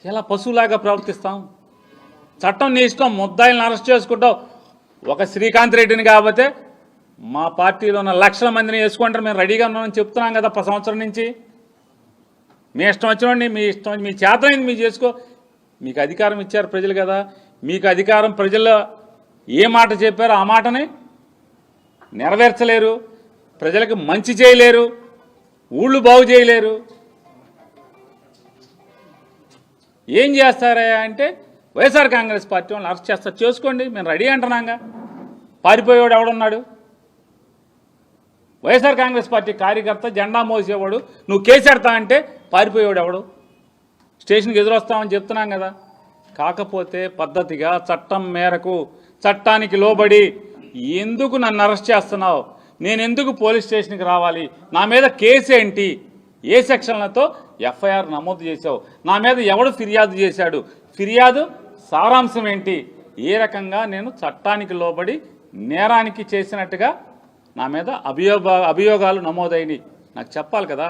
ఎలా పశువులాగా ప్రవర్తిస్తాం? చట్టం నీ ఇష్టం, ముద్దాయిలను అరెస్ట్ చేసుకుంటావు. ఒక శ్రీకాంత్ రెడ్డిని కాకపోతే మా పార్టీలో ఉన్న లక్షల మందిని వేసుకుంటారు. మేము రెడీగా ఉన్నామని చెప్తున్నాం కదా సంవత్సరం నుంచి. మీ ఇష్టం వచ్చినండి, మీ ఇష్టం, మీ చేతనైంది మీరు చేసుకో. మీకు అధికారం ఇచ్చారు ప్రజలు కదా. మీకు అధికారం ప్రజల్లో ఏ మాట చెప్పారో ఆ మాటని నెరవేర్చలేరు, ప్రజలకు మంచి చేయలేరు, ఊళ్ళు బాగు చేయలేరు. ఏం చేస్తారా అంటే వైఎస్ఆర్ కాంగ్రెస్ పార్టీ వాళ్ళని అరెస్ట్ చేస్తారు, చేసుకోండి, మేము రెడీ అంటున్నాగా. పారిపోయేవాడు ఎవడున్నాడు? వైఎస్ఆర్ కాంగ్రెస్ పార్టీ కార్యకర్త జెండా మోసేవాడు నువ్వు కేసెడతా అంటే పారిపోయేవాడు ఎవడు? స్టేషన్కి ఎదురొస్తామని చెప్తున్నాం కదా. కాకపోతే పద్ధతిగా చట్టం మేరకు చట్టానికి లోబడి ఎందుకు నన్ను అరెస్ట్ చేస్తున్నావు, నేను ఎందుకు పోలీస్ స్టేషన్కి రావాలి, నా మీద కేసు ఏంటి, ఏ సెక్షన్లతో ఎఫ్ఐఆర్ నమోదు చేశావు, నా మీద ఎవడు ఫిర్యాదు చేశాడు, ఫిర్యాదు సారాంశం ఏంటి, ఏ రకంగా నేను చట్టానికి లోబడి నేరానికి చేసినట్టుగా నా మీద అభియోగాలు నమోదైనవి నాకు చెప్పాలి కదా.